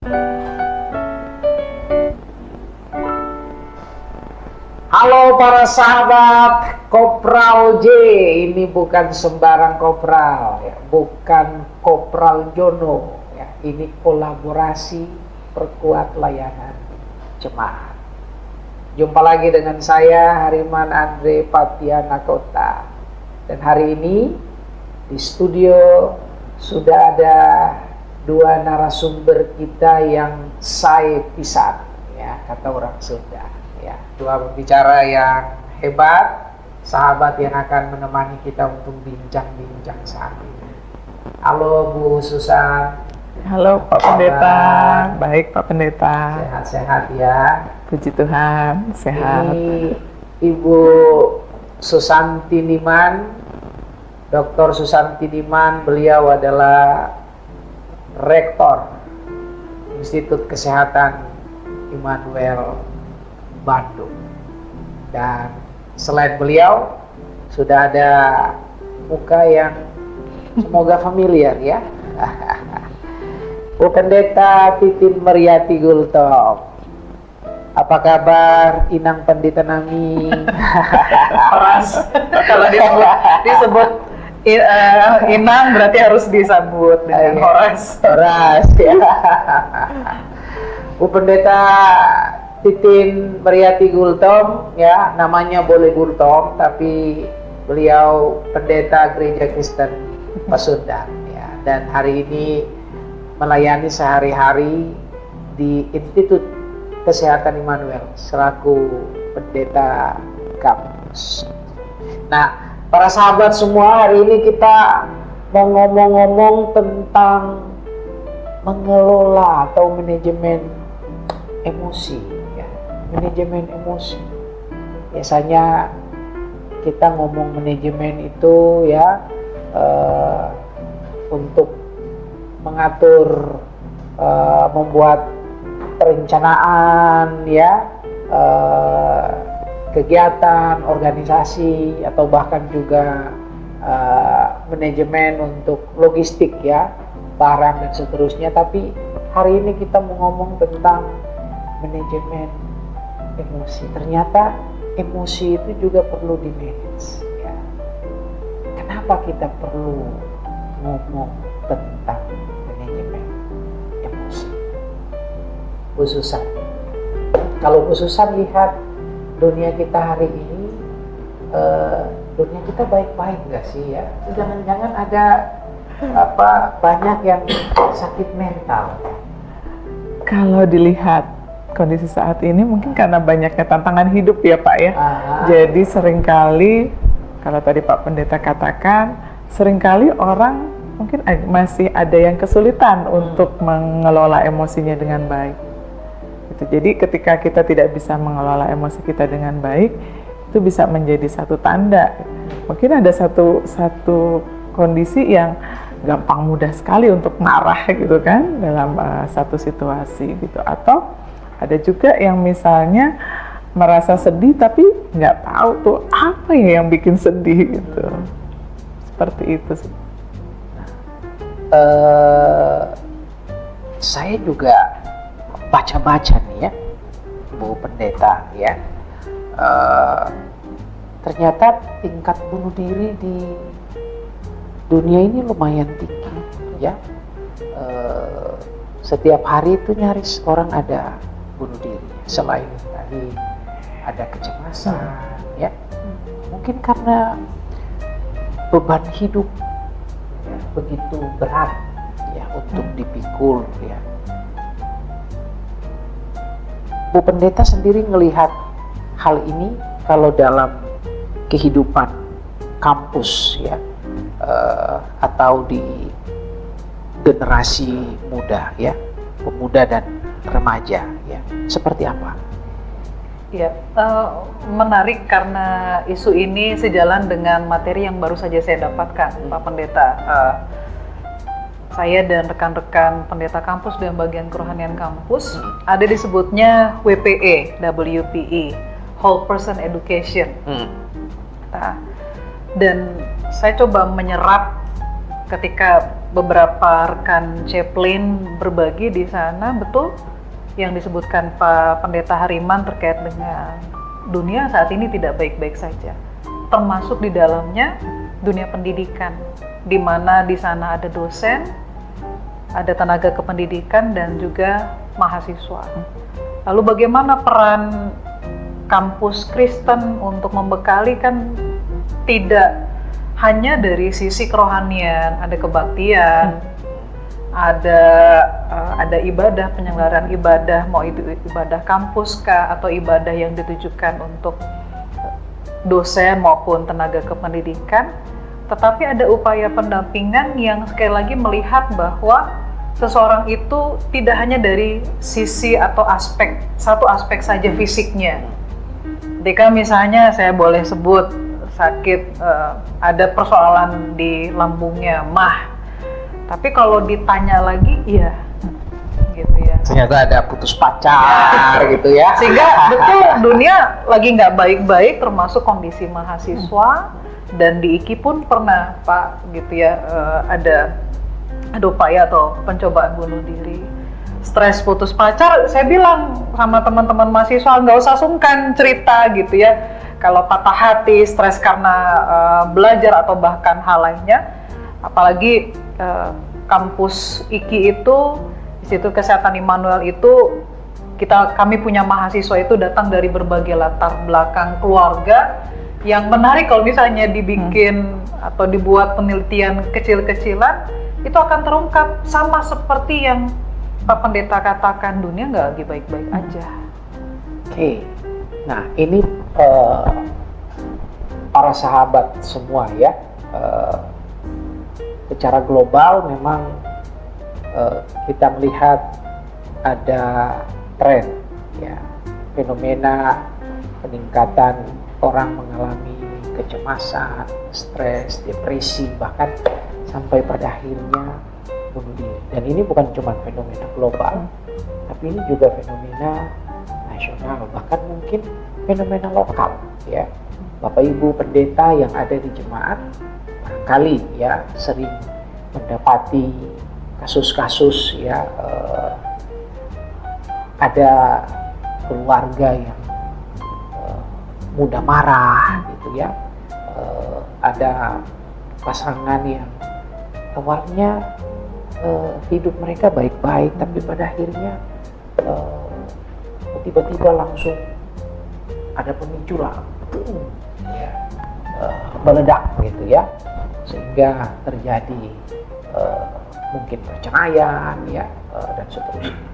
Halo para sahabat Kopral J, ini bukan sembarang kopral, ya, bukan Kopral Jono, ya, ini kolaborasi perkuat layanan jemaat. Jumpa lagi dengan saya Hariman Andre Patiana Kota, dan hari ini di studio sudah ada dua narasumber kita yang saya pisan, ya, kata orang Sunda. Ya, dua pembicara yang hebat, sahabat yang akan menemani kita untuk bincang-bincang saat ini. Halo Bu Susan. Halo Pak Pendeta. Baik Pak Pendeta. Sehat-sehat ya. Puji Tuhan, sehat. Ini Ibu Susanti Niman, Dr. Susanti Niman, beliau adalah Rektor Institut Kesehatan Immanuel Bandung. Dan selain beliau sudah ada muka yang semoga familiar ya. Bu Pendeta Titin Mariati Gultom. Apa kabar Inang Pendeta Nami? Horas. Kalau disebut Inang berarti harus disambut dengan Horas. Horas ya. Bu Pendeta Titin Mariati Gultom, ya, namanya boleh Gultom, tapi beliau pendeta Gereja Kristen Pasundan, ya, dan hari ini melayani sehari-hari di Institut Kesehatan Immanuel selaku pendeta kampus. Nah, para sahabat semua, hari ini kita mau ngomong-ngomong tentang mengelola atau manajemen emosi. Manajemen emosi. Biasanya kita ngomong manajemen itu ya untuk mengatur, membuat perencanaan ya, kegiatan, organisasi, atau bahkan juga manajemen untuk logistik ya, barang dan seterusnya. Tapi hari ini kita mau ngomong tentang manajemen emosi. Ternyata emosi itu juga perlu di-manage ya. Kenapa kita perlu ngomong tentang manajemen emosi? Khususan kalau khususan lihat dunia kita hari ini, dunia kita baik-baik nggak sih ya? Jangan-jangan ada banyak yang sakit mental. Kalau dilihat kondisi saat ini mungkin karena banyaknya tantangan hidup ya Pak ya. Jadi seringkali kalau tadi Pak Pendeta katakan, seringkali orang mungkin masih ada yang kesulitan untuk mengelola emosinya dengan baik. Gitu. Jadi ketika kita tidak bisa mengelola emosi kita dengan baik, itu bisa menjadi satu tanda. Mungkin ada satu kondisi yang gampang mudah sekali untuk marah gitu kan dalam satu situasi gitu, atau ada juga yang misalnya merasa sedih tapi nggak tahu tuh apa ya yang bikin sedih gitu. Seperti itu sih. Saya juga baca-baca nih ya, Bu Pendeta ya. Ternyata tingkat bunuh diri di dunia ini lumayan tinggi ya. Setiap hari itu nyaris orang ada bunuh diri. Selain tadi ada kecemasan ya, mungkin karena beban hidup ya, begitu berat ya untuk dipikul ya. Bu Pendeta sendiri melihat hal ini kalau dalam kehidupan kampus ya, atau di generasi muda ya, pemuda dan remaja ya, seperti apa? Ya, menarik karena isu ini sejalan dengan materi yang baru saja saya dapatkan, Pak Pendeta. Saya dan rekan-rekan pendeta kampus dan bagian kerohanian kampus ada disebutnya WPE, Whole Person Education. Nah, dan saya coba menyerap ketika beberapa rekan Chaplain berbagi di sana, betul yang disebutkan Pak Pendeta Hariman terkait dengan dunia saat ini tidak baik-baik saja, termasuk di dalamnya dunia pendidikan, di mana di sana ada dosen, ada tenaga kependidikan dan juga mahasiswa. Lalu bagaimana peran kampus Kristen untuk membekali, kan tidak hanya dari sisi kerohanian, ada kebaktian, ada ibadah, penyelenggaraan ibadah, mau itu ibadah kampus kah atau ibadah yang ditujukan untuk dosen maupun tenaga kependidikan, tetapi ada upaya pendampingan yang sekali lagi melihat bahwa seseorang itu tidak hanya dari sisi atau satu aspek saja fisiknya. Ketika misalnya saya boleh sebut sakit, ada persoalan di lambungnya, tapi kalau ditanya lagi, iya, gitu ya. Ternyata ada putus pacar gitu ya. Sehingga betul dunia lagi nggak baik-baik, termasuk kondisi mahasiswa, dan di IKI pun pernah Pak gitu ya, ada upaya atau pencobaan bunuh diri. Stres putus pacar, saya bilang sama teman-teman mahasiswa nggak usah sungkan cerita gitu ya. Kalau patah hati, stres karena belajar atau bahkan hal lainnya, apalagi kampus IKI itu, Institut Kesehatan Immanuel itu, kami punya mahasiswa itu datang dari berbagai latar belakang keluarga, yang menarik kalau misalnya dibikin atau dibuat penelitian kecil-kecilan, itu akan terungkap sama seperti yang Pak Pendeta katakan, dunia nggak lagi baik-baik aja. Oke. Nah, ini para sahabat semua ya, secara global memang kita melihat ada tren ya, fenomena peningkatan orang mengalami kecemasan, stres, depresi, bahkan sampai pada akhirnya bunuh diri. Dan ini bukan cuma fenomena global, tapi ini juga fenomena nasional, bahkan mungkin fenomena lokal ya. Bapak Ibu pendeta yang ada di jemaat barangkali ya sering mendapati kasus-kasus ya, ada keluarga yang mudah marah gitu ya, ada pasangan yang awalnya hidup mereka baik-baik, tapi pada akhirnya tiba-tiba langsung ada pemicu lah, ya, meledak gitu ya, sehingga terjadi mungkin perceraian ya, dan seterusnya.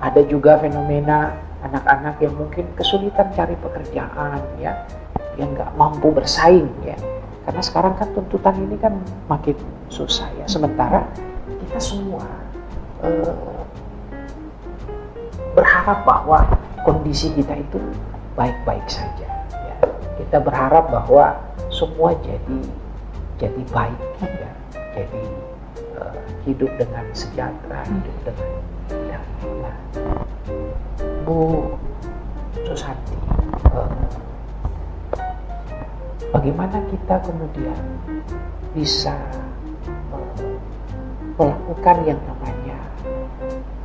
Ada juga fenomena anak-anak yang mungkin kesulitan cari pekerjaan ya, yang nggak mampu bersaing ya, karena sekarang kan tuntutan ini kan makin susah ya. Sementara kita semua berharap bahwa kondisi kita itu baik-baik saja ya. Kita berharap bahwa semua jadi baik ya, jadi hidup dengan sejahtera, hidup dengan damai. Bu Susanti, bagaimana kita kemudian bisa melakukan yang namanya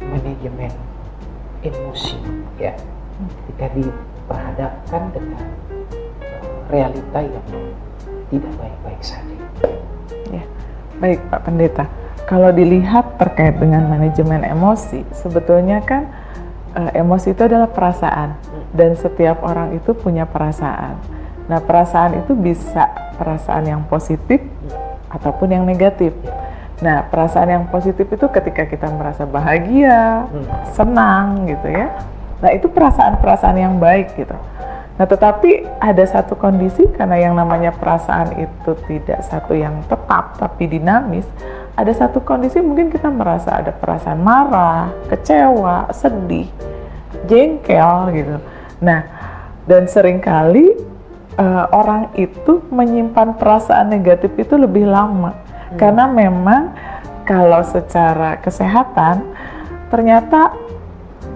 manajemen emosi ya, ketika diperhadapkan dengan realita yang tidak baik-baik saja. Ya, baik Pak Pendeta. Kalau dilihat terkait dengan manajemen emosi, sebetulnya kan emosi itu adalah perasaan, dan setiap orang itu punya perasaan. Nah, perasaan itu bisa perasaan yang positif ataupun yang negatif. Nah, perasaan yang positif itu ketika kita merasa bahagia, senang gitu ya. Nah, itu perasaan-perasaan yang baik gitu. Nah, tetapi ada satu kondisi, karena yang namanya perasaan itu tidak satu yang tetap tapi dinamis. Ada satu kondisi mungkin kita merasa ada perasaan marah, kecewa, sedih, jengkel gitu. Nah, dan seringkali orang itu menyimpan perasaan negatif itu lebih lama. Karena memang kalau secara kesehatan ternyata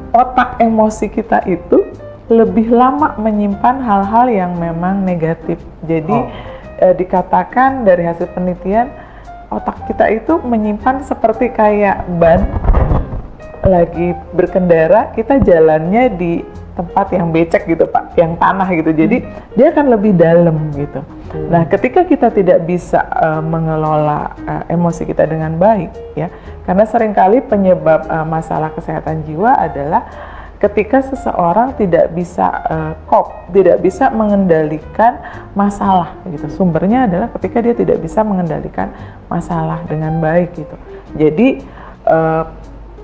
otak emosi kita itu lebih lama menyimpan hal-hal yang memang negatif. Jadi dikatakan dari hasil penelitian otak kita itu menyimpan seperti kayak ban lagi berkendara, kita jalannya di tempat yang becek gitu Pak, yang tanah gitu, jadi dia akan lebih dalam gitu. Nah, ketika kita tidak bisa mengelola emosi kita dengan baik ya, karena seringkali penyebab masalah kesehatan jiwa adalah ketika seseorang tidak bisa tidak bisa mengendalikan masalah gitu. Sumbernya adalah ketika dia tidak bisa mengendalikan masalah dengan baik gitu. Jadi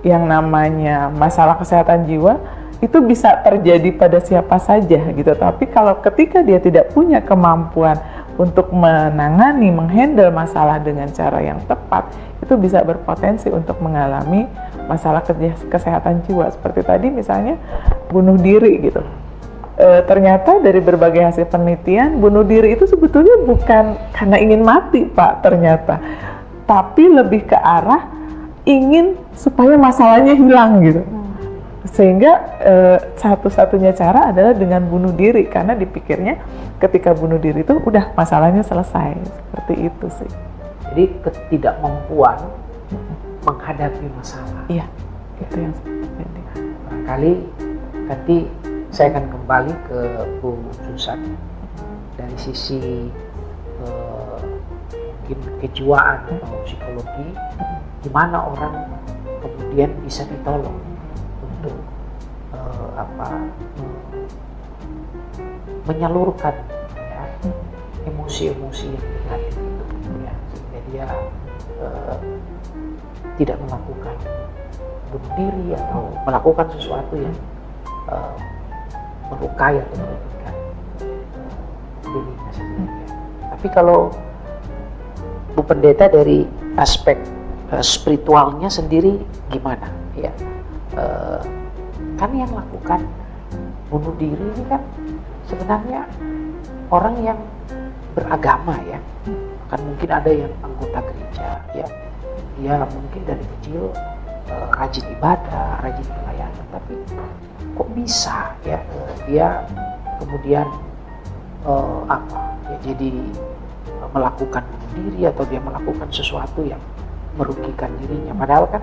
yang namanya masalah kesehatan jiwa itu bisa terjadi pada siapa saja gitu. Tapi kalau ketika dia tidak punya kemampuan untuk menangani, menghandle masalah dengan cara yang tepat, itu bisa berpotensi untuk mengalami masalah kesehatan jiwa. Seperti tadi misalnya bunuh diri gitu. Ternyata dari berbagai hasil penelitian, bunuh diri itu sebetulnya bukan karena ingin mati Pak ternyata, tapi lebih ke arah ingin supaya masalahnya hilang gitu. Sehingga satu-satunya cara adalah dengan bunuh diri, karena dipikirnya ketika bunuh diri itu udah masalahnya selesai. Seperti itu sih. Jadi ketidakmampuan menghadapi masalah. Iya, itu yang terjadi. Barangkali nanti saya akan kembali ke Bu Susan dari sisi mungkin kejiwaan atau psikologi, gimana orang kemudian bisa ditolong untuk menyalurkan ya, emosi-emosi yang negatif itu ya, sehingga dia tidak melakukan bunuh diri atau melakukan sesuatu yang melukai atau merugikan dirinya sendiri. Tapi kalau Bu Pendeta dari aspek spiritualnya sendiri gimana ya? Kan yang lakukan bunuh diri ini kan sebenarnya orang yang beragama ya, kan mungkin ada yang anggota gereja ya, dia mungkin dari kecil rajin ibadah, rajin pelayanan, tapi kok bisa ya dia kemudian ya jadi melakukan bunuh diri atau dia melakukan sesuatu yang merugikan dirinya, padahal kan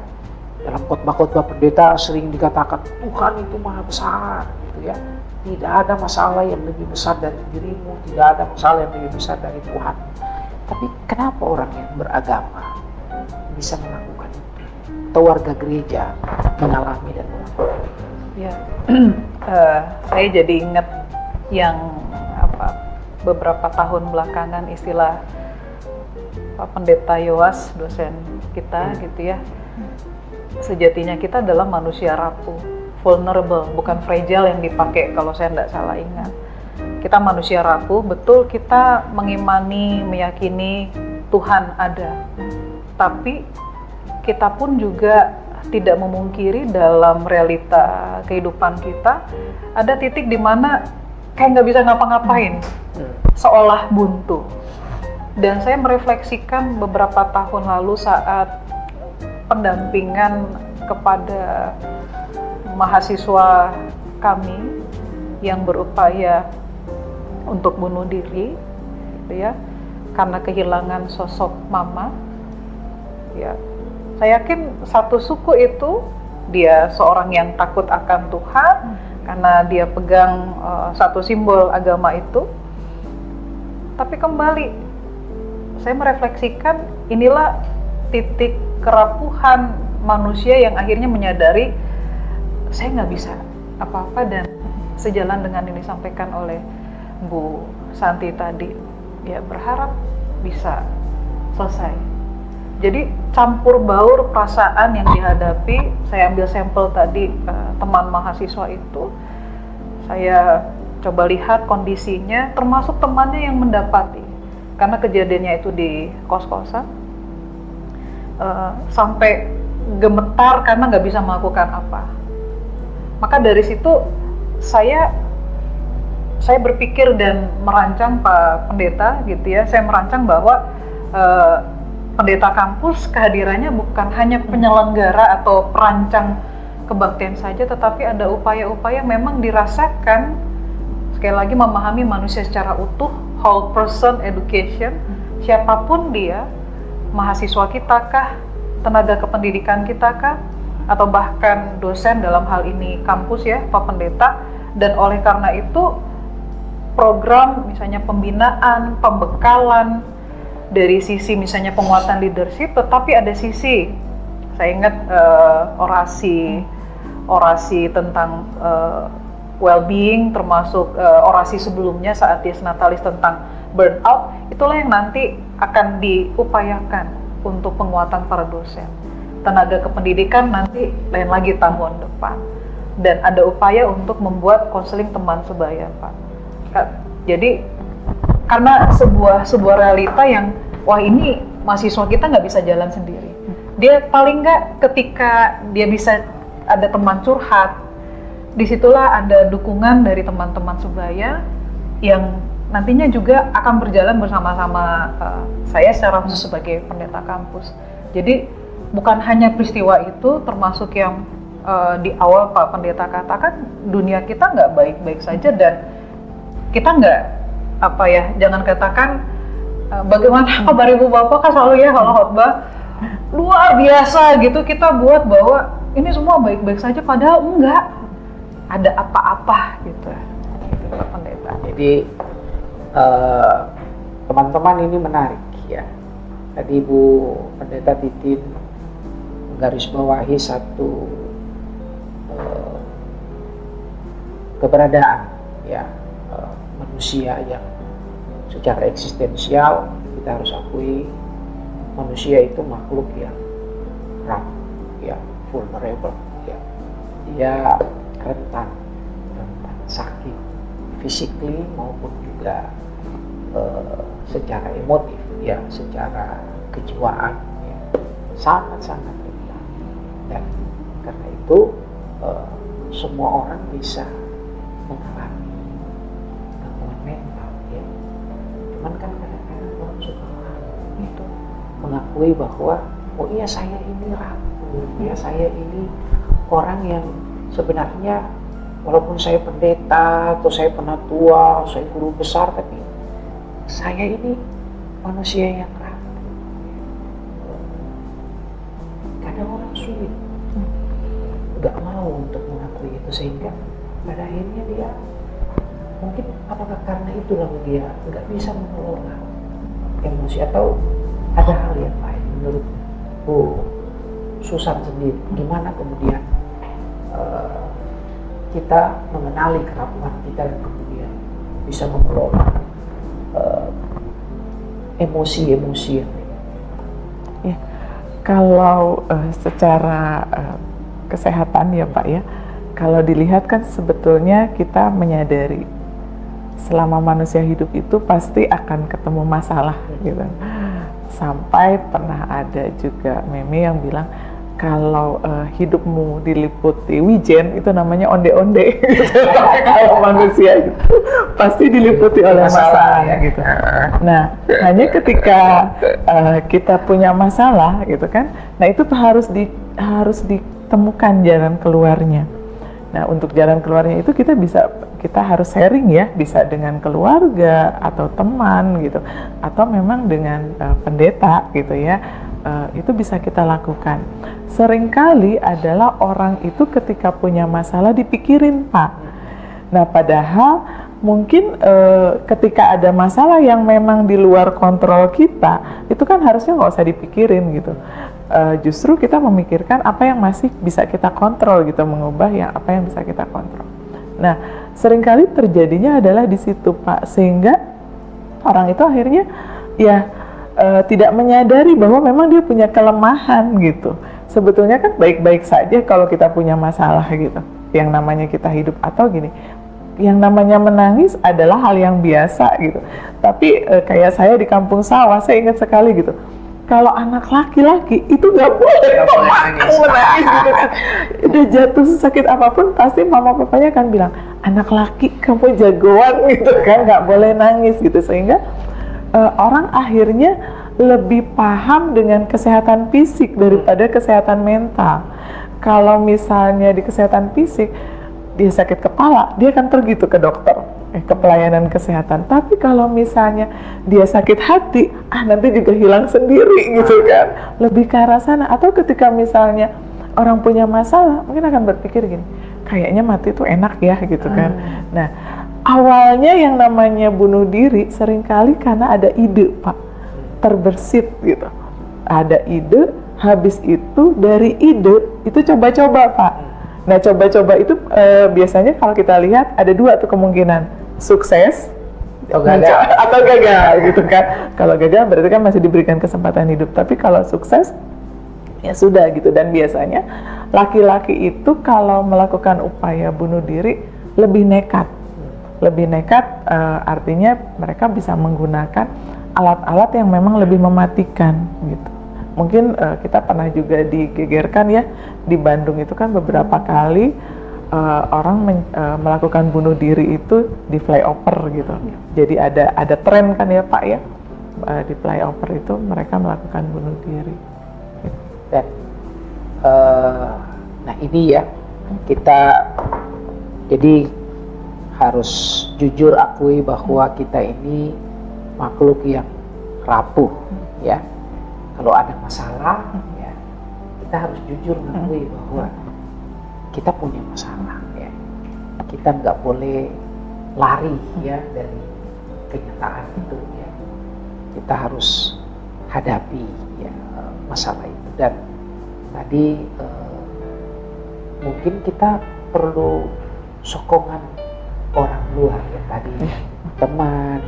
dalam khotbah-khotbah pendeta sering dikatakan Tuhan itu maha besar gitu ya. Tidak ada masalah yang lebih besar dari dirimu, tidak ada masalah yang lebih besar dari Tuhan. Tapi kenapa orang yang beragama bisa melakukan itu? Atau warga gereja mengalami dan melakukan itu? Ya, saya jadi ingat yang beberapa tahun belakangan istilah Pak Pendeta Yoas, dosen kita gitu ya. Sejatinya kita adalah manusia rapuh, vulnerable, bukan fragile yang dipakai kalau saya tidak salah ingat. Kita manusia rapuh, betul kita mengimani, meyakini Tuhan ada. Tapi kita pun juga tidak memungkiri dalam realita kehidupan kita, ada titik di mana kayak nggak bisa ngapa-ngapain, seolah buntu. Dan saya merefleksikan beberapa tahun lalu saat pendampingan kepada mahasiswa kami yang berupaya untuk bunuh diri, gitu ya, karena kehilangan sosok mama. Ya, saya yakin satu suku itu dia seorang yang takut akan Tuhan karena dia pegang satu simbol agama itu. Tapi kembali, saya merefleksikan inilah titik kerapuhan manusia yang akhirnya menyadari saya nggak bisa apa-apa, dan sejalan dengan yang disampaikan oleh Bu Santi tadi, ya berharap bisa selesai. Jadi campur baur perasaan yang dihadapi, saya ambil sampel tadi teman mahasiswa itu, saya coba lihat kondisinya, termasuk temannya yang mendapati, karena kejadiannya itu di kos-kosan, sampai gemetar karena nggak bisa melakukan apa. Maka dari situ saya berpikir dan merancang Pak Pendeta gitu ya, saya merancang bahwa pendeta kampus kehadirannya bukan hanya penyelenggara atau perancang kebaktian saja, tetapi ada upaya-upaya memang dirasakan, sekali lagi memahami manusia secara utuh, whole person education, siapapun dia, mahasiswa kita kah, tenaga kependidikan kita kah, atau bahkan dosen dalam hal ini kampus ya, Pak Pendeta. Dan oleh karena itu program misalnya pembinaan, pembekalan dari sisi misalnya penguatan leadership, tetapi ada sisi, saya ingat orasi tentang well-being, termasuk orasi sebelumnya saat Dies Natalis tentang burnout, itulah yang nanti akan diupayakan untuk penguatan para dosen. Tenaga kependidikan nanti lain lagi tahun depan. Dan ada upaya untuk membuat konseling teman sebaya, Pak. Jadi karena sebuah realita yang wah ini mahasiswa kita nggak bisa jalan sendiri. Dia paling nggak ketika dia bisa ada teman curhat, disitulah ada dukungan dari teman-teman sebaya yang nantinya juga akan berjalan bersama-sama saya secara khusus sebagai pendeta kampus. Jadi bukan hanya peristiwa itu, termasuk yang di awal Pak Pendeta katakan, dunia kita nggak baik-baik saja, dan kita nggak jangan katakan bagaimana kabar ibu bapak kan selalu ya kalau khotbah luar biasa gitu kita buat bahwa ini semua baik-baik saja, padahal enggak, ada apa-apa gitu Pak Pendeta. Jadi teman-teman ini menarik ya. Tadi Ibu Pendeta Titin menggarisbawahi satu keberadaan ya manusia yang secara eksistensial kita harus akui manusia itu makhluk yang rapuh, ya vulnerable, ya dia rentan sakit physically maupun juga secara emotif, ya secara kejiwaan, ya, sangat-sangat rentan. Dan karena itu semua orang bisa mengalami gangguan mental, ya. Cuman kan kadang-kadang orang suka itu mengakui bahwa oh iya saya ini rapuh, ya saya ini orang yang sebenarnya walaupun saya pendeta atau saya penatua, saya guru besar, tapi saya ini manusia yang rapuh. Kadang orang sulit, nggak mau untuk mengakui itu, sehingga pada akhirnya dia mungkin apakah karena itu lalu dia nggak bisa mengelola emosi atau ada hal yang lain. Menurut Bu Susan sendiri, gimana kemudian kita mengenali kerapuhan kita dan kemudian bisa mengelola emosi-emosi yang ya, kalau secara kesehatan ya Pak ya, kalau dilihat kan sebetulnya kita menyadari selama manusia hidup itu pasti akan ketemu masalah gitu. Sampai pernah ada juga meme yang bilang kalau hidupmu diliputi wijen itu namanya onde-onde gitu. Kalau manusia itu pasti diliputi oleh masalah ya gitu. Nah, hanya ketika kita punya masalah gitu kan, nah itu harus ditemukan jalan keluarnya. Nah, untuk jalan keluarnya itu kita harus sharing ya, bisa dengan keluarga atau teman gitu, atau memang dengan pendeta gitu ya. Itu bisa kita lakukan. Seringkali adalah orang itu ketika punya masalah dipikirin Pak. Nah padahal mungkin ketika ada masalah yang memang di luar kontrol kita, itu kan harusnya nggak usah dipikirin gitu. Justru kita memikirkan apa yang masih bisa kita kontrol gitu, mengubah yang apa yang bisa kita kontrol. Nah seringkali terjadinya adalah di situ Pak, sehingga orang itu akhirnya ya tidak menyadari bahwa memang dia punya kelemahan gitu. Sebetulnya kan baik-baik saja kalau kita punya masalah gitu. Yang namanya kita hidup, atau gini, yang namanya menangis adalah hal yang biasa gitu. Tapi kayak saya di kampung sawah, saya ingat sekali gitu. Kalau anak laki-laki itu nggak boleh menangis gitu kan. Udah jatuh sakit apapun pasti mama papanya kan bilang, anak laki kamu jagoan gitu kan, nggak boleh nangis gitu. Sehingga orang akhirnya lebih paham dengan kesehatan fisik daripada kesehatan mental. Kalau misalnya di kesehatan fisik dia sakit kepala, dia akan pergi tuh ke dokter. ke pelayanan kesehatan. Tapi kalau misalnya dia sakit hati, nanti juga hilang sendiri gitu kan. Lebih ke arah sana. Atau ketika misalnya orang punya masalah, mungkin akan berpikir gini, kayaknya mati tuh enak ya gitu kan. Nah, awalnya yang namanya bunuh diri seringkali karena ada ide, Pak, terbersit gitu. Ada ide, habis itu dari ide itu coba-coba, Pak. Nah, coba-coba itu biasanya kalau kita lihat ada dua tuh kemungkinan, sukses atau gagal gitu kan. Kalau gagal berarti kan masih diberikan kesempatan hidup, tapi kalau sukses ya sudah gitu. Dan biasanya laki-laki itu kalau melakukan upaya bunuh diri lebih nekat. Lebih nekat artinya mereka bisa menggunakan alat-alat yang memang lebih mematikan gitu. Mungkin kita pernah juga digegerkan ya, di Bandung itu kan beberapa kali orang melakukan bunuh diri itu di flyover gitu. Jadi ada tren kan ya Pak ya, di flyover itu mereka melakukan bunuh diri. Dan nah ini ya, kita jadi harus jujur akui bahwa kita ini makhluk yang rapuh ya. Kalau ada masalah ya, kita harus jujur mengakui bahwa kita punya masalah ya. Kita nggak boleh lari ya dari kenyataan itu ya. Kita harus hadapi ya masalah itu. Dan tadi mungkin kita perlu sokongan orang luar ya, tadi teman,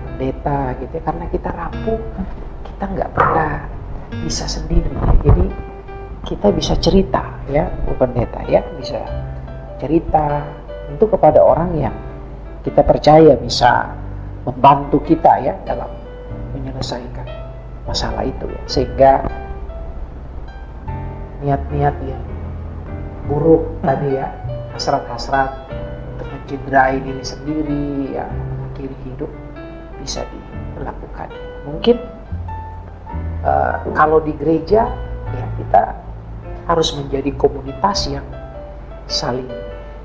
pendeta gitu ya, karena kita rapuh, kita nggak pernah bisa sendiri ya. Jadi kita bisa cerita ya, Bu Pendeta ya, bisa cerita itu kepada orang yang kita percaya bisa membantu kita ya dalam menyelesaikan masalah itu ya. Sehingga niat-niat yang buruk tadi ya, hasrat-hasrat untuk mencederai diri sendiri ya, mengakhiri hidup bisa dilakukan. Mungkin kalau di gereja ya kita harus menjadi komunitas yang saling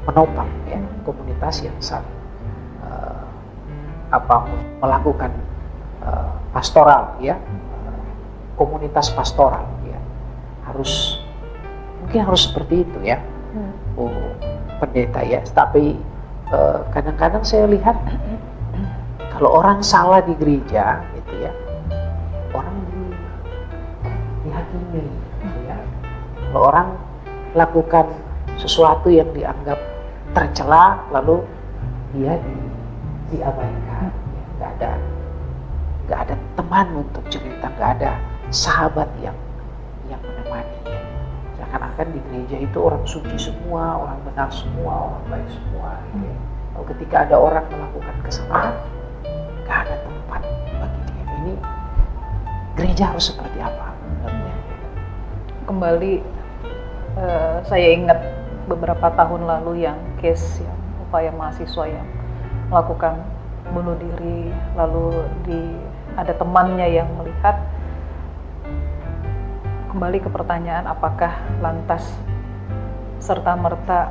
menopang ya, komunitas yang saling melakukan pastoral ya, komunitas pastoral ya, mungkin harus seperti itu ya, Bu Pendeta ya. Tapi kadang-kadang saya lihat kalau orang salah di gereja gitu ya, orang dihakimi ya. Kalau orang lakukan sesuatu yang dianggap tercela lalu dia diabaikan ya. Nggak ada teman untuk cerita, nggak ada sahabat yang menemani ya. Seakan-akan di gereja itu orang suci semua, orang benar semua, orang baik semua ya. Kalau ketika ada orang melakukan kesalahan, nggak ada tempat bagi dia. Ini gereja harus seperti apa? Kembali saya ingat beberapa tahun lalu yang case yang upaya mahasiswa yang melakukan bunuh diri, lalu ada temannya yang melihat. Kembali ke pertanyaan, apakah lantas serta-merta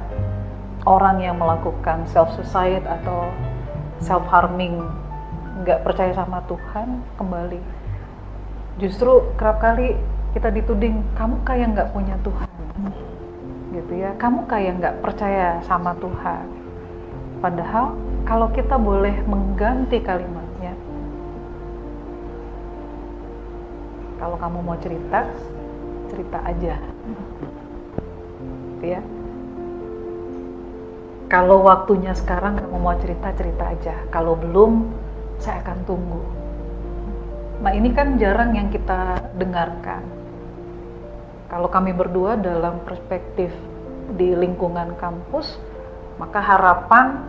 orang yang melakukan self-suicide atau self-harming nggak percaya sama Tuhan? Kembali, justru kerap kali kita dituding, kamu kayak nggak punya Tuhan, gitu ya. Kamu kayak nggak percaya sama Tuhan. Padahal kalau kita boleh mengganti kalimatnya, kalau kamu mau cerita aja, gitu ya. Kalau waktunya sekarang kamu mau cerita aja. Kalau belum, saya akan tunggu. Nah, ini kan jarang yang kita dengarkan. Kalau kami berdua dalam perspektif di lingkungan kampus, maka harapan,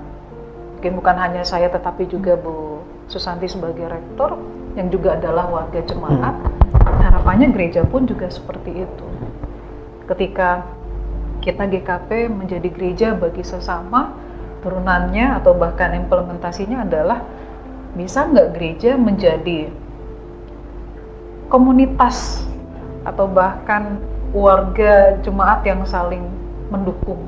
mungkin bukan hanya saya tetapi juga Bu Susanti sebagai rektor, yang juga adalah warga jemaat, harapannya gereja pun juga seperti itu. Ketika kita GKP menjadi gereja bagi sesama, turunannya atau bahkan implementasinya adalah bisa nggak gereja menjadi komunitas atau bahkan warga jemaat yang saling mendukung,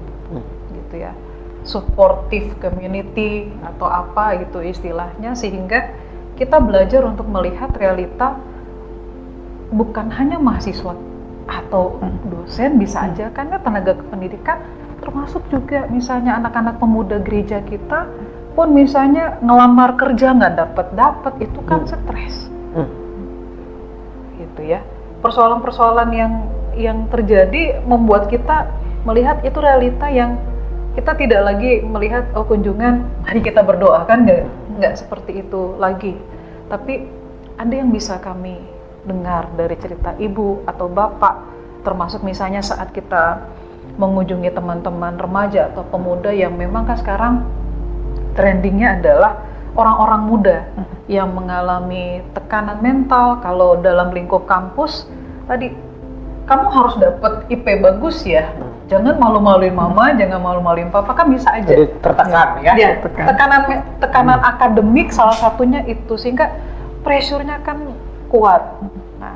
gitu ya. supportive community atau apa gitu istilahnya, sehingga kita belajar untuk melihat realita bukan hanya mahasiswa atau dosen bisa aja, karena tenaga pendidikan termasuk juga misalnya anak-anak pemuda gereja kita pun misalnya ngelamar kerja nggak dapat itu kan stres. Gitu ya. Persoalan-persoalan yang terjadi membuat kita melihat itu realita yang kita tidak lagi melihat kunjungan mari kita berdoa, kan nggak seperti itu lagi. Tapi ada yang bisa kami dengar dari cerita ibu atau bapak, termasuk misalnya saat kita mengunjungi teman-teman remaja atau pemuda yang memang kan sekarang trendingnya adalah orang-orang muda yang mengalami tekanan mental. Kalau dalam lingkup kampus tadi, kamu harus dapat IP bagus ya, jangan malu-maluin mama, jangan malu-maluin papa, kan bisa aja. Jadi tertekan ya. Tekanan akademik salah satunya itu, sehingga pressure-nya kan kuat. Nah,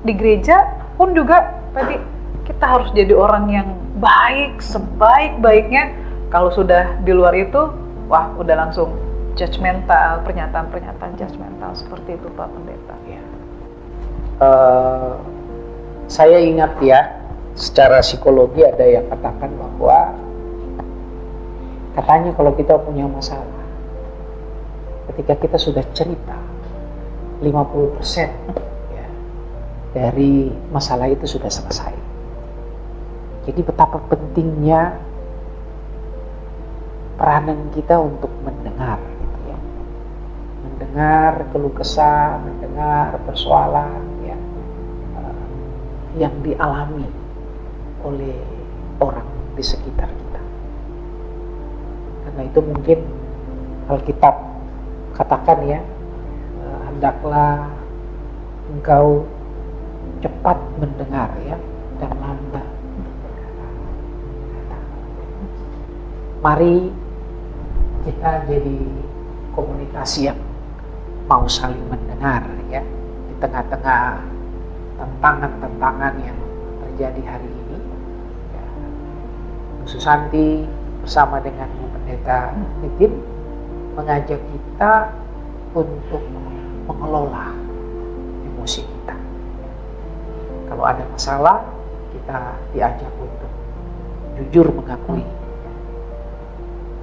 di gereja pun juga tadi kita harus jadi orang yang baik, sebaik-baiknya. Kalau sudah di luar itu, wah udah langsung judgmental, pernyataan-pernyataan judgmental seperti itu Pak Pendeta. Ya. Saya ingat ya, secara psikologi ada yang katakan bahwa katanya kalau kita punya masalah, ketika kita sudah cerita 50% ya, dari masalah itu sudah selesai. Jadi betapa pentingnya peranan kita untuk mendengar, gitu ya. Mendengar keluh kesah, mendengar persoalan ya, yang dialami oleh orang di sekitar kita. Karena itu mungkin Alkitab katakan ya, hendaklah engkau cepat mendengar ya, dan lambat. Mari kita jadi komunikasi yang mau saling mendengar ya, di tengah-tengah tantangan-tantangan yang terjadi hari ini ya. Bu Susanti bersama dengan Bu Pendeta Titin mengajak kita untuk mengelola emosi kita. Kalau ada masalah, kita diajak untuk jujur mengakui.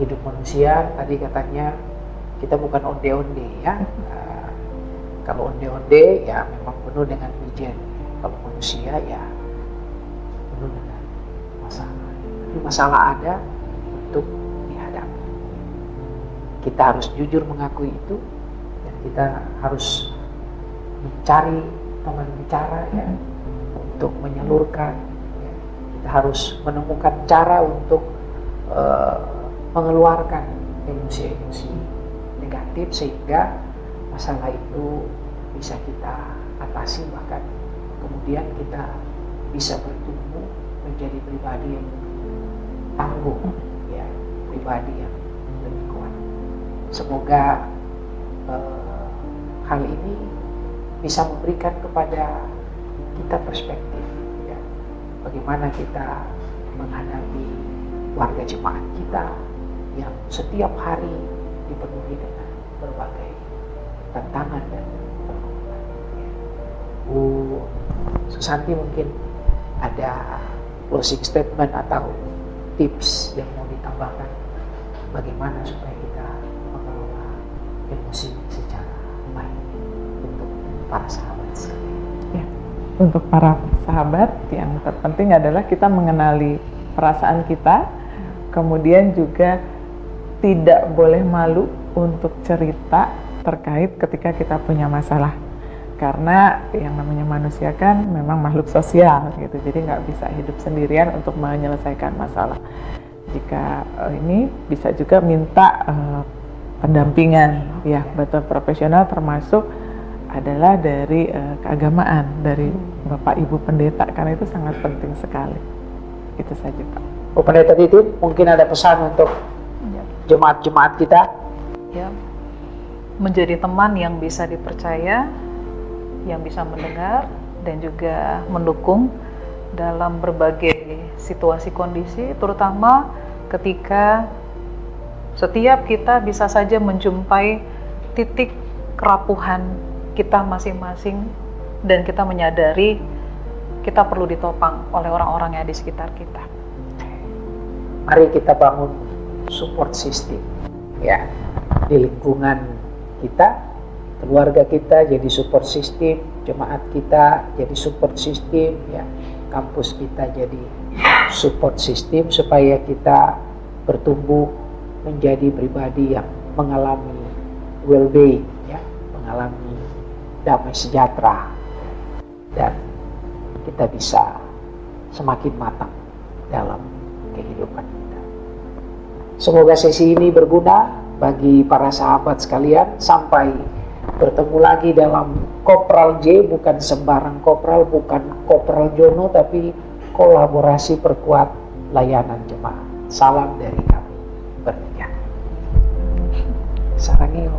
Hidup manusia tadi katanya kita bukan onde-onde ya. Kalau onde-onde ya memang penuh dengan wijen. Kalau manusia ya penuh dengan masalah. Tapi masalah ada untuk dihadapi. Kita harus jujur mengakui itu, dan kita harus mencari teman bicara ya, untuk menyalurkan ya. Kita harus menemukan cara untuk mengeluarkan emosi-emosi negatif sehingga masalah itu bisa kita atasi, bahkan kemudian kita bisa bertumbuh menjadi pribadi yang tangguh ya, pribadi yang lebih kuat. Semoga hal ini bisa memberikan kepada kita perspektif ya, bagaimana kita menghadapi warga jemaat kita yang setiap hari dipenuhi dengan berbagai tantangan dan pergumulan. Bu Susanti mungkin ada closing statement atau tips yang mau ditambahkan bagaimana supaya kita mengelola emosi secara baik untuk para sahabat sekalian. Ya, untuk para sahabat yang terpenting adalah kita mengenali perasaan kita, kemudian juga tidak boleh malu untuk cerita terkait ketika kita punya masalah, karena yang namanya manusia kan memang makhluk sosial gitu, jadi nggak bisa hidup sendirian untuk menyelesaikan masalah. Jika ini bisa juga minta pendampingan ya, betul profesional, termasuk adalah dari keagamaan, dari Bapak Ibu Pendeta, karena itu sangat penting sekali. Itu saja Pak. Bu Pendeta Titin, mungkin ada pesan untuk jemaat-jemaat kita? Ya, menjadi teman yang bisa dipercaya, yang bisa mendengar dan juga mendukung dalam berbagai situasi kondisi, terutama ketika Setiap kita bisa saja menjumpai titik kerapuhan kita masing-masing dan kita menyadari kita perlu ditopang oleh orang-orang yang ada di sekitar kita. Mari kita bangun support system ya di lingkungan kita, keluarga kita jadi support system, jemaat kita jadi support system ya, kampus kita jadi support system supaya kita bertumbuh menjadi pribadi yang mengalami well-being ya, mengalami damai sejahtera dan kita bisa semakin matang dalam kehidupan kita. Semoga sesi ini berguna bagi para sahabat sekalian. Sampai bertemu lagi dalam Kopral J, bukan sembarang kopral, bukan Kopral Jono, tapi kolaborasi perkuat layanan jemaat. Salam dari kami bertiga. Sarangeo.